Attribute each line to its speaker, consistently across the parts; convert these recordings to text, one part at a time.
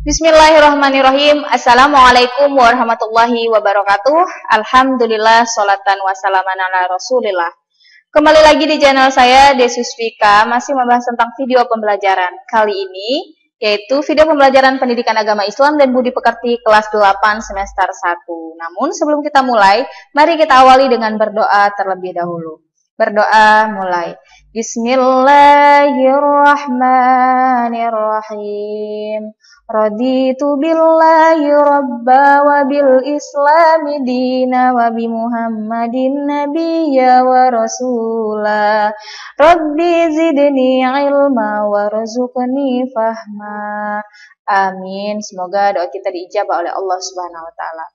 Speaker 1: Bismillahirrahmanirrahim. Assalamualaikum warahmatullahi wabarakatuh. Alhamdulillah, sholatan wassalaman ala rasulillah. Kembali lagi di channel saya, Desusvika, masih membahas tentang video pembelajaran. Kali ini, yaitu video pembelajaran pendidikan agama Islam dan budi pekerti kelas 8 semester 1. Namun sebelum kita mulai, mari kita awali dengan berdoa terlebih dahulu. Berdoa mulai. Bismillahirrahmanirrahim. Raditu billahi rabba wa bil islami dina wa bi muhammadin nabiyya wa rasula. Rabbi zidni ilma warzuqni fahma. Amin. Semoga doa kita diijabah oleh Allah Subhanahu wa taala.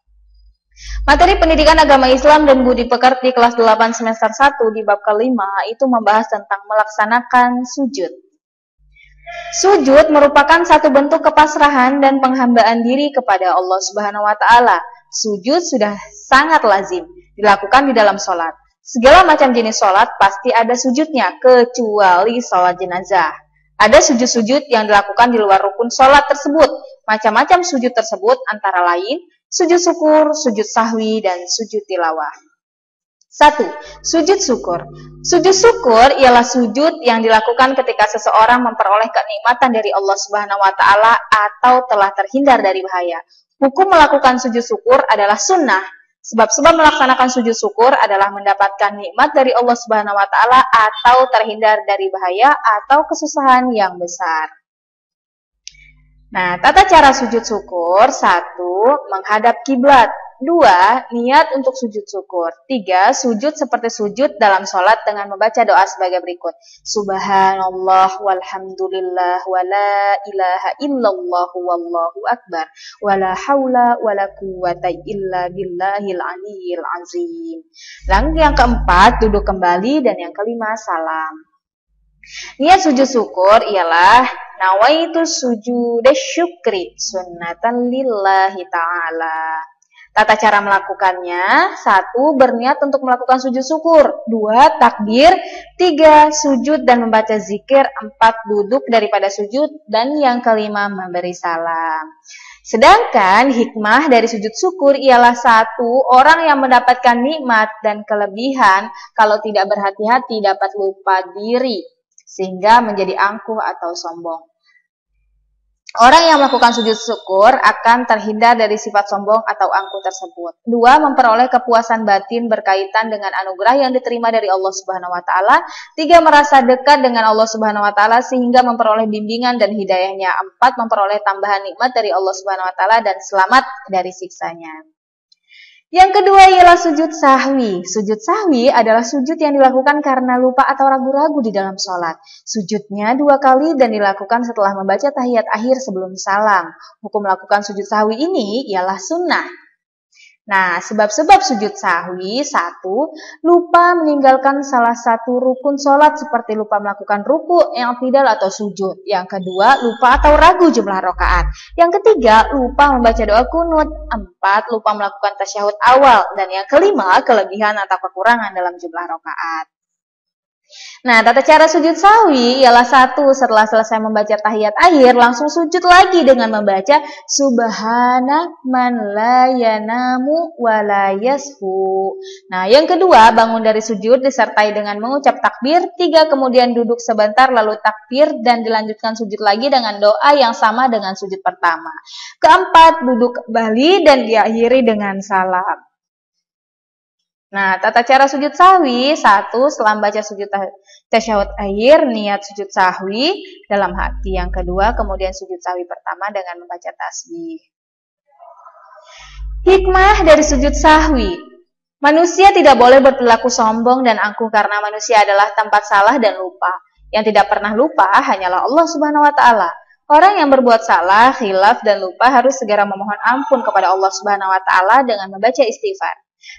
Speaker 1: Materi pendidikan agama Islam dan budi pekerti kelas 8 semester 1 di bab kelima itu membahas tentang melaksanakan sujud. Sujud merupakan satu bentuk kepasrahan dan penghambaan diri kepada Allah Subhanahu wa taala. Sujud sudah sangat lazim dilakukan di dalam sholat. Segala macam jenis sholat pasti ada sujudnya, kecuali sholat jenazah. Ada sujud-sujud yang dilakukan di luar rukun sholat tersebut. Macam-macam sujud tersebut antara lain sujud syukur, sujud sahwi, dan sujud tilawah. 1. Sujud syukur. Sujud syukur ialah sujud yang dilakukan ketika seseorang memperoleh kenikmatan dari Allah Subhanahu wa taala atau telah terhindar dari bahaya. Hukum melakukan sujud syukur adalah sunnah. Sebab-sebab melaksanakan sujud syukur adalah mendapatkan nikmat dari Allah Subhanahu wa taala atau terhindar dari bahaya atau kesusahan yang besar. Nah, tata cara sujud syukur. 1. Menghadap kiblat. 2. Niat untuk sujud syukur. 3. Sujud seperti sujud dalam sholat dengan membaca doa sebagai berikut. Subhanallah walhamdulillah wa la ilaha illallah wallahu akbar wa la hawla wa la quwwata illa billahil aliyyil azim. Lalu yang keempat, duduk kembali, dan yang kelima, salam. Niat sujud syukur ialah nawaitu sujud syukri sunnatan lillahi ta'ala. Tata cara melakukannya. 1. Berniat untuk melakukan sujud syukur. 2. Takbir. 3. Sujud dan membaca zikir. 4. Duduk daripada sujud. Dan yang kelima, memberi salam. Sedangkan hikmah dari sujud syukur ialah 1. Orang yang mendapatkan nikmat dan kelebihan kalau tidak berhati-hati dapat lupa diri sehingga menjadi angkuh atau sombong. Orang yang melakukan sujud syukur akan terhindar dari sifat sombong atau angkuh tersebut. 2. Memperoleh kepuasan batin berkaitan dengan anugerah yang diterima dari Allah Subhanahu wa taala. 3. Merasa dekat dengan Allah Subhanahu wa taala sehingga memperoleh bimbingan dan hidayahnya. 4. Memperoleh tambahan nikmat dari Allah Subhanahu wa taala dan selamat dari siksanya. Yang kedua ialah sujud sahwi. Sujud sahwi adalah sujud yang dilakukan karena lupa atau ragu-ragu di dalam sholat. Sujudnya 2 kali dan dilakukan setelah membaca tahiyat akhir sebelum salam. Hukum melakukan sujud sahwi ini ialah sunnah. Nah, sebab-sebab sujud sahwi. 1. Lupa meninggalkan salah satu rukun sholat seperti lupa melakukan ruku, i'tidal atau sujud. Yang kedua, lupa atau ragu jumlah rakaat. Yang ketiga, lupa membaca doa kunut. 4. Lupa melakukan tasyahud awal. Dan yang kelima, kelebihan atau kekurangan dalam jumlah rakaat. Nah, tata cara sujud sahwi ialah 1. Setelah selesai membaca tahiyat akhir, langsung sujud lagi dengan membaca Subhana man la yanamu wa la yashu. Nah, yang kedua, bangun dari sujud disertai dengan mengucap takbir. 3. Kemudian duduk sebentar lalu takbir dan dilanjutkan sujud lagi dengan doa yang sama dengan sujud pertama. 4. Duduk kembali dan diakhiri dengan salam. Nah, tata cara sujud sahwi. 1. Setelah membaca sujud tasyahud akhir, niat sujud sahwi dalam hati. Yang kedua, kemudian sujud sahwi pertama dengan membaca tasbih. Hikmah dari sujud sahwi. Manusia tidak boleh berperilaku sombong dan angkuh karena manusia adalah tempat salah dan lupa. Yang tidak pernah lupa hanyalah Allah Subhanahu wa taala. Orang yang berbuat salah, khilaf, dan lupa harus segera memohon ampun kepada Allah Subhanahu wa taala dengan membaca istighfar.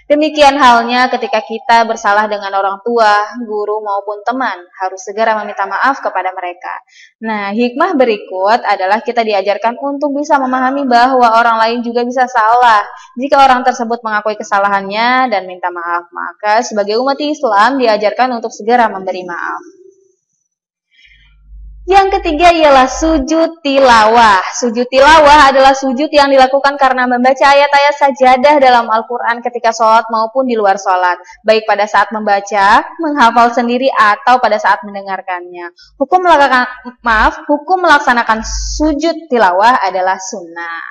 Speaker 1: Demikian halnya ketika kita bersalah dengan orang tua, guru maupun teman, harus segera meminta maaf kepada mereka. Nah, hikmah berikut adalah kita diajarkan untuk bisa memahami bahwa orang lain juga bisa salah. Jika orang tersebut mengakui kesalahannya dan minta maaf, maka sebagai umat Islam diajarkan untuk segera memberi maaf. Yang ketiga ialah sujud tilawah. Sujud tilawah adalah sujud yang dilakukan karena membaca ayat-ayat sajadah dalam Al-Quran ketika sholat maupun di luar sholat, baik pada saat membaca, menghafal sendiri, atau pada saat mendengarkannya. Hukum melaksanakan sujud tilawah adalah sunnah.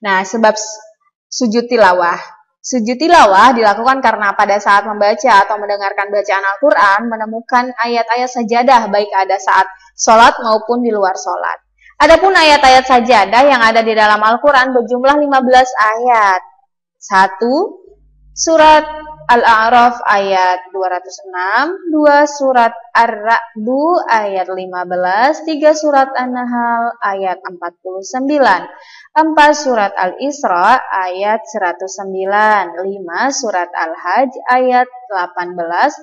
Speaker 1: Nah, sebab sujud tilawah. Sujud tilawah dilakukan karena pada saat membaca atau mendengarkan bacaan Al-Quran menemukan ayat-ayat sajadah baik ada saat sholat maupun di luar sholat. Adapun ayat-ayat sajadah yang ada di dalam Al-Quran berjumlah 15 ayat. 1. Surat Al-A'raf ayat 206, 2. Surat Ar-Ra'du ayat 15, 3. Surat An-Nahl ayat 49, 4. Surat Al-Isra ayat 109, 5. Surat Al-Hajj ayat 18,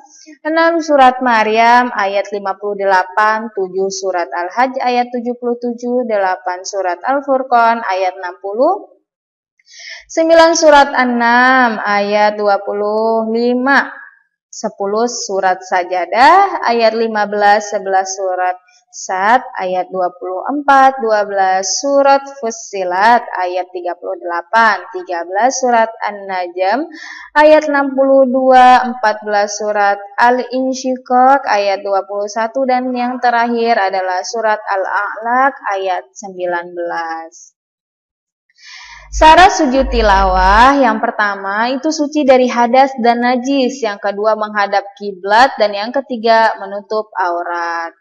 Speaker 1: 6. Surat Maryam ayat 58, 7. Surat Al-Hajj ayat 77, 8. Surat Al-Furqan ayat 60, 9. Surat An-Nam ayat 25, 10. Surat Sajadah ayat 15, 11. Surat Sad ayat 24, 12. Surat Fussilat ayat 38, 13. Surat An-Najm ayat 62, 14. Surat Al-Insyiqaq ayat 21, dan yang terakhir adalah Surat Al-A'laq ayat 19. Syarat sujud tilawah yang pertama itu suci dari hadas dan najis, yang kedua menghadap kiblat, dan yang ketiga menutup aurat.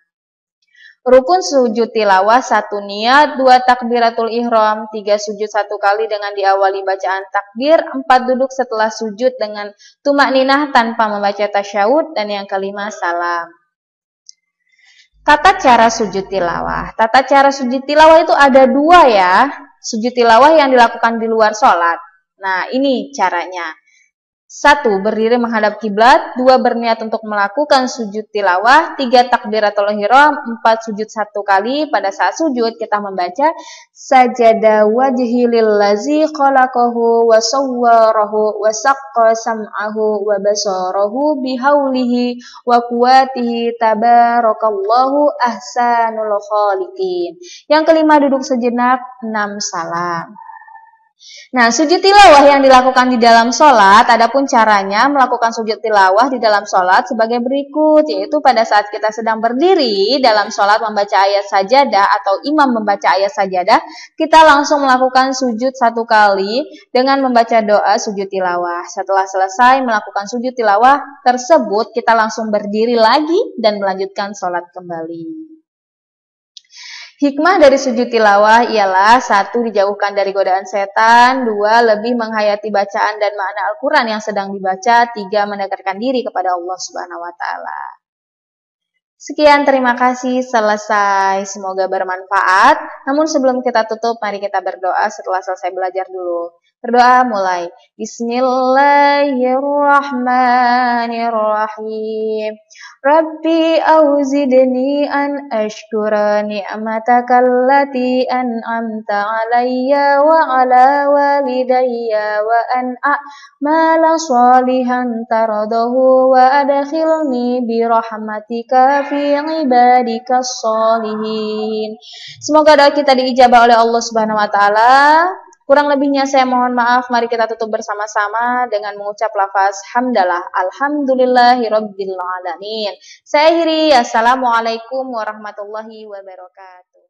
Speaker 1: Rukun sujud tilawah 1. Niat, 2. Takbiratul ihram, 3. Sujud 1 kali dengan diawali bacaan takbir, 4. Duduk setelah sujud dengan tumakninah tanpa membaca tasyahud, dan yang kelima salam. Tata cara sujud tilawah. Tata cara sujud tilawah itu ada 2 ya. Sujud tilawah yang dilakukan di luar sholat. Nah, ini caranya. 1. Berdiri menghadap kiblat. 2. Berniat untuk melakukan sujud tilawah. 3. Takbiratul ihram. 4. Sujud 1 kali. Pada saat sujud kita membaca sajada wajhi lillazi khalaqahu wa sawwarahu wa saqqa sam'ahu wa basarahu bihaulihi wa quwatihi tabarakallahu ahsanul khaliqin. Yang kelima duduk sejenak, 6. Salam. Nah, sujud tilawah yang dilakukan di dalam sholat, adapun caranya melakukan sujud tilawah di dalam sholat sebagai berikut, yaitu pada saat kita sedang berdiri dalam sholat membaca ayat sajadah atau imam membaca ayat sajadah, kita langsung melakukan sujud 1 kali dengan membaca doa sujud tilawah. Setelah selesai melakukan sujud tilawah tersebut, kita langsung berdiri lagi dan melanjutkan sholat kembali. Hikmah dari sujud tilawah ialah 1. Dijauhkan dari godaan setan, 2. Lebih menghayati bacaan dan makna Al-Quran yang sedang dibaca, 3. Mendekatkan diri kepada Allah Subhanahu wa Ta'ala. Sekian, terima kasih, selesai. Semoga bermanfaat. Namun sebelum kita tutup, mari kita berdoa setelah selesai belajar dulu. Berdoa mulai. Bismillahirrahmanirrahim. Rabbi auzidni an ashkura ni'mataka allati an'amta alayya wa ala walidayya wa an a'mala salihan taradahu wa adkhilni bi rahmatika fi ibadika sholihin. Semoga doa kita diijabah oleh Allah Subhanahu wa Ta'ala. Kurang lebihnya saya mohon maaf. Mari kita tutup bersama-sama dengan mengucap lafaz hamdalah. Alhamdulillahirabbil alamin. Saya akhiri. Assalamualaikum warahmatullahi wabarakatuh.